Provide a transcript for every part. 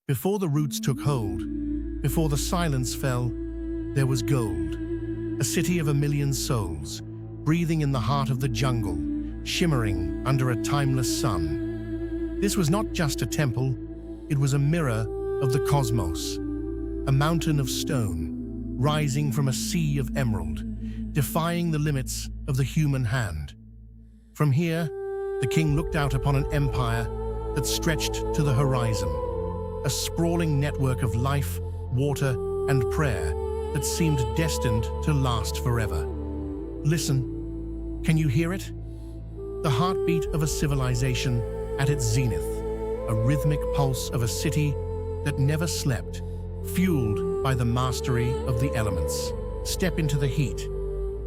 Before the roots took hold, before the silence fell, there was gold. A city of 1,000,000 souls, breathing in the heart of the jungle, shimmering under a timeless sun. This was not just a temple, it was a mirror of the cosmos. A mountain of stone, rising from a sea of emerald, defying the limits of the human hand. From here, the king looked out upon an empire that stretched to the horizon, a sprawling network of life, water, and prayer that seemed destined to last forever. Listen, can you hear it? The heartbeat of a civilization at its zenith, a rhythmic pulse of a city that never slept, fueled by the mastery of the elements. Step into the heat.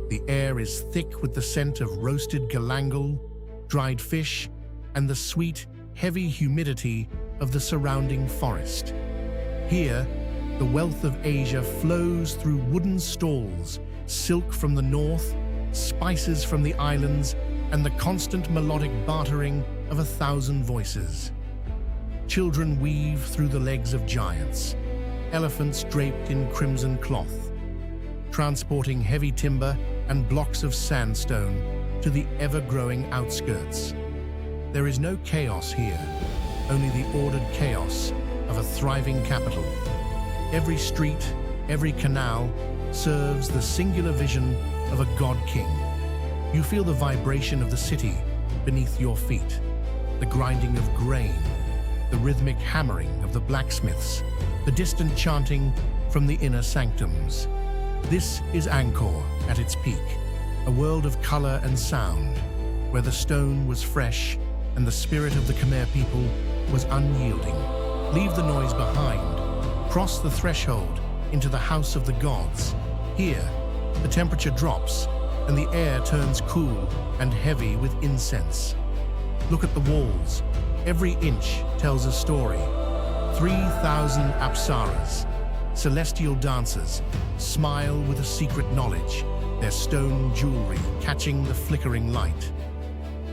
The air is thick with the scent of roasted galangal, dried fish, and the sweet, heavy humidity of the surrounding forest. Here, the wealth of Asia flows through wooden stalls, silk from the north, spices from the islands, and the constant melodic bartering of 1,000 voices. Children weave through the legs of giants, elephants draped in crimson cloth, transporting heavy timber and blocks of sandstone to the ever-growing outskirts. There is no chaos here, only the ordered chaos of a thriving capital. Every street, every canal serves the singular vision of a god-king. You feel the vibration of the city beneath your feet, the grinding of grain, the rhythmic hammering of the blacksmiths, the distant chanting from the inner sanctums. This is Angkor at its peak, a world of color and sound, where the stone was fresh and the spirit of the Khmer people was unyielding. Leave the noise behind. Cross the threshold into the house of the gods. Here, the temperature drops and the air turns cool and heavy with incense. Look at the walls. Every inch tells a story. 3,000 apsaras, celestial dancers, smile with a secret knowledge, their stone jewelry catching the flickering light.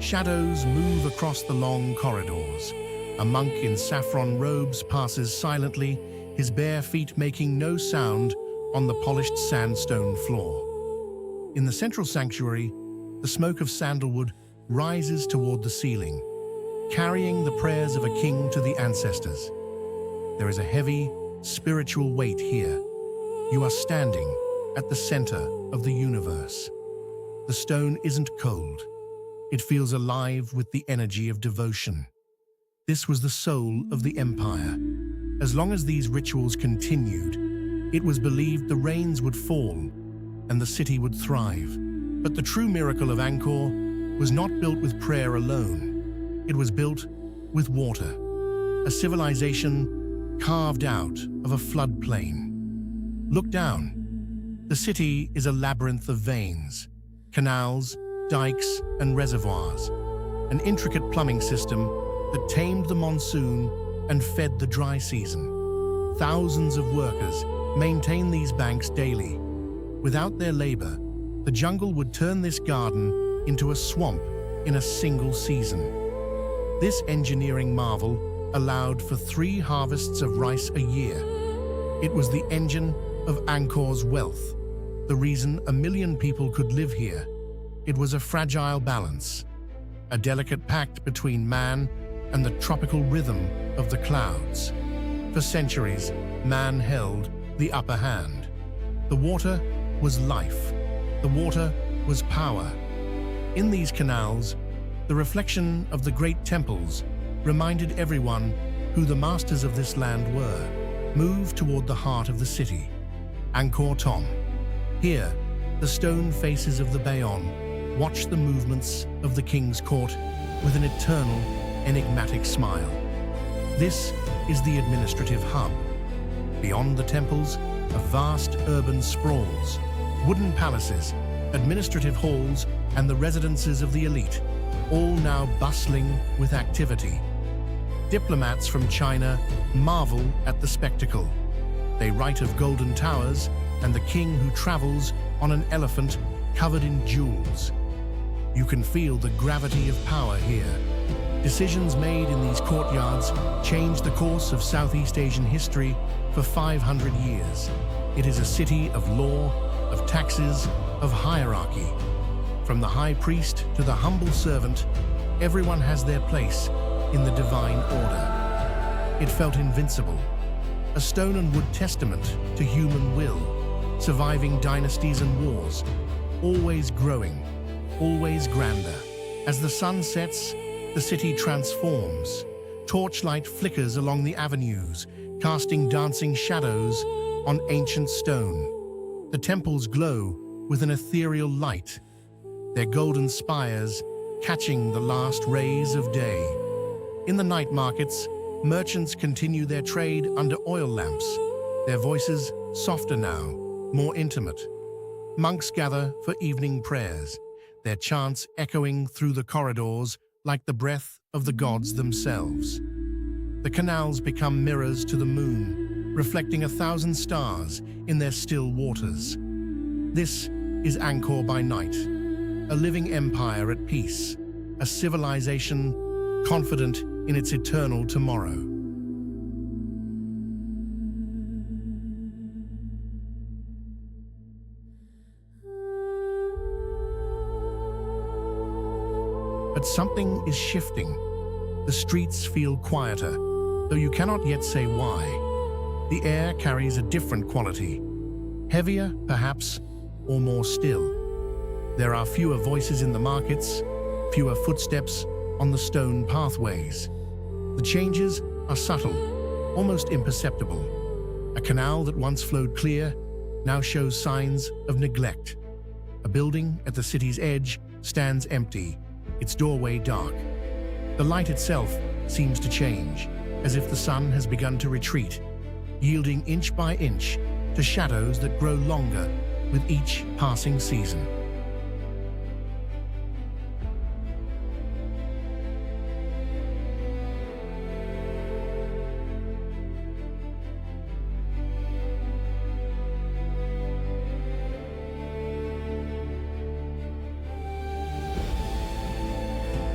Shadows move across the long corridors. A monk in saffron robes passes silently, his bare feet making no sound on the polished sandstone floor. In the central sanctuary, the smoke of sandalwood rises toward the ceiling, carrying the prayers of a king to the ancestors. There is a heavy, spiritual weight here. You are standing at the center of the universe. The stone isn't cold. It feels alive with the energy of devotion. This was the soul of the empire. As long as these rituals continued, it was believed the rains would fall and the city would thrive. But the true miracle of Angkor was not built with prayer alone. It was built with water, a civilization carved out of a floodplain. Look down. The city is a labyrinth of veins, canals, dikes, and reservoirs, an intricate plumbing system that tamed the monsoon and fed the dry season. Thousands of workers maintain these banks daily. Without their labor, the jungle would turn this garden into a swamp in a single season. This engineering marvel allowed for 3 harvests of rice a year. It was the engine of Angkor's wealth, the reason 1,000,000 people could live here. It was a fragile balance, a delicate pact between man and the tropical rhythm of the clouds. For centuries, man held the upper hand. The water was life. The water was power. In these canals, the reflection of the great temples reminded everyone who the masters of this land were. Move toward the heart of the city, Angkor Thom. Here, the stone faces of the Bayon watch the movements of the king's court with an eternal, enigmatic smile. This is the administrative hub. Beyond the temples, a vast urban sprawls, wooden palaces, administrative halls, and the residences of the elite, all now bustling with activity. Diplomats from China marvel at the spectacle. They write of golden towers and the king who travels on an elephant covered in jewels. You can feel the gravity of power here. Decisions made in these courtyards changed the course of Southeast Asian history for 500 years. It is a city of law, of taxes, of hierarchy. From the high priest to the humble servant, everyone has their place in the divine order. It felt invincible, a stone and wood testament to human will, surviving dynasties and wars, always growing, always grander. As the sun sets, the city transforms. Torchlight flickers along the avenues, casting dancing shadows on ancient stone. The temples glow with an ethereal light, their golden spires catching the last rays of day. In the night markets, merchants continue their trade under oil lamps, their voices softer now, more intimate. Monks gather for evening prayers, their chants echoing through the corridors like the breath of the gods themselves. The canals become mirrors to the moon, reflecting 1,000 stars in their still waters. This is Angkor by night, a living empire at peace, a civilization confident in its eternal tomorrow. But something is shifting. The streets feel quieter, though you cannot yet say why. The air carries a different quality, heavier, perhaps, or more still. There are fewer voices in the markets, fewer footsteps on the stone pathways. The changes are subtle, almost imperceptible. A canal that once flowed clear now shows signs of neglect. A building at the city's edge stands empty, its doorway dark. The light itself seems to change, as if the sun has begun to retreat, yielding inch by inch to shadows that grow longer with each passing season.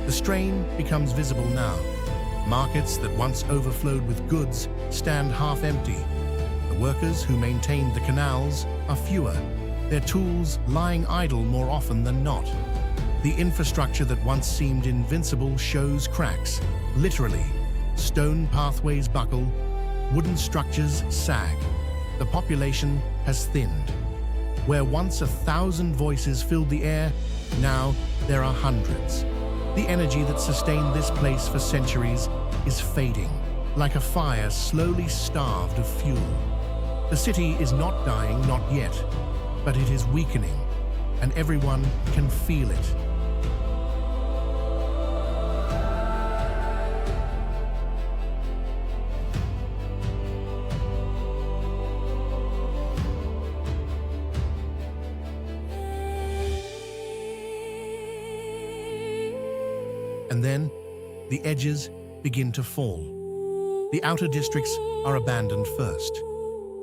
The strain becomes visible now. Markets that once overflowed with goods stand half empty. The workers who maintained the canals are fewer, their tools lying idle more often than not. The infrastructure that once seemed invincible shows cracks. Literally, stone pathways buckle, wooden structures sag. The population has thinned. Where once 1,000 voices filled the air, now there are hundreds. The energy that sustained this place for centuries is fading, like a fire slowly starved of fuel. The city is not dying, not yet, but it is weakening, and everyone can feel it. And then, the edges begin to fall. The outer districts are abandoned first.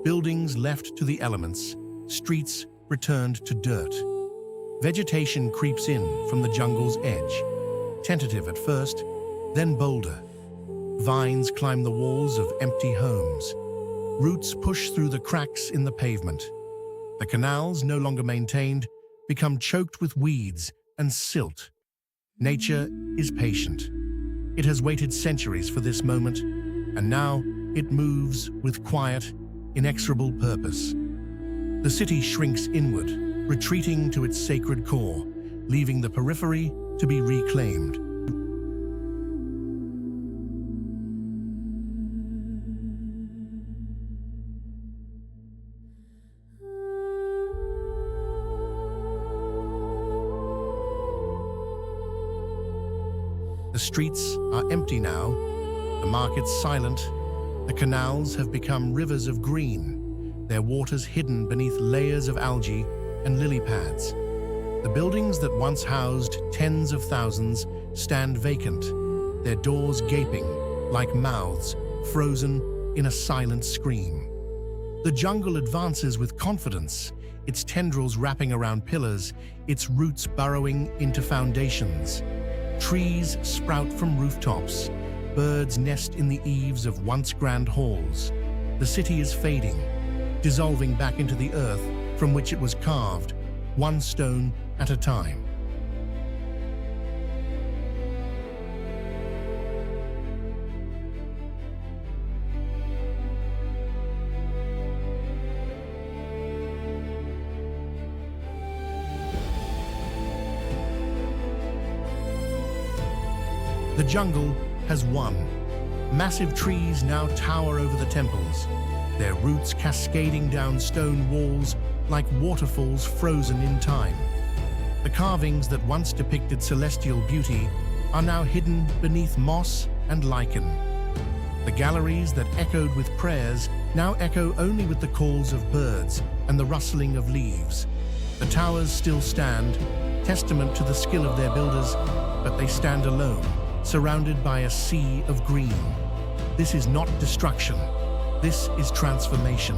Buildings left to the elements, streets returned to dirt. Vegetation creeps in from the jungle's edge, tentative at first, then bolder. Vines climb the walls of empty homes. Roots push through the cracks in the pavement. The canals, no longer maintained, become choked with weeds and silt. Nature is patient. It has waited centuries for this moment, and now it moves with quiet, inexorable purpose. The city shrinks inward, retreating to its sacred core, leaving the periphery to be reclaimed. The streets are empty now, the markets silent, the canals have become rivers of green, their waters hidden beneath layers of algae and lily pads. The buildings that once housed tens of thousands stand vacant, their doors gaping like mouths frozen in a silent scream. The jungle advances with confidence, its tendrils wrapping around pillars, its roots burrowing into foundations. Trees sprout from rooftops. Birds nest in the eaves of once grand halls. The city is fading, dissolving back into the earth from which it was carved, one stone at a time. The jungle has won. Massive trees now tower over the temples, their roots cascading down stone walls like waterfalls frozen in time. The carvings that once depicted celestial beauty are now hidden beneath moss and lichen. The galleries that echoed with prayers now echo only with the calls of birds and the rustling of leaves. The towers still stand, testament to the skill of their builders, but they stand alone, surrounded by a sea of green. This is not destruction. This is transformation.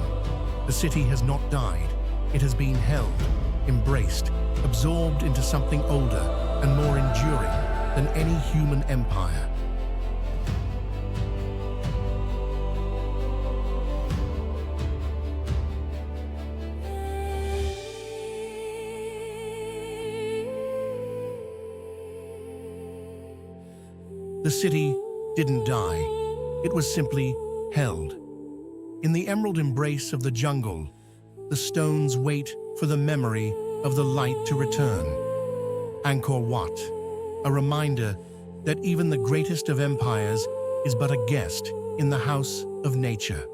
The city has not died. It has been held, embraced, absorbed into something older and more enduring than any human empire. The city didn't die. It was simply held. In the emerald embrace of the jungle, the stones wait for the memory of the light to return. Angkor Wat, a reminder that even the greatest of empires is but a guest in the house of nature.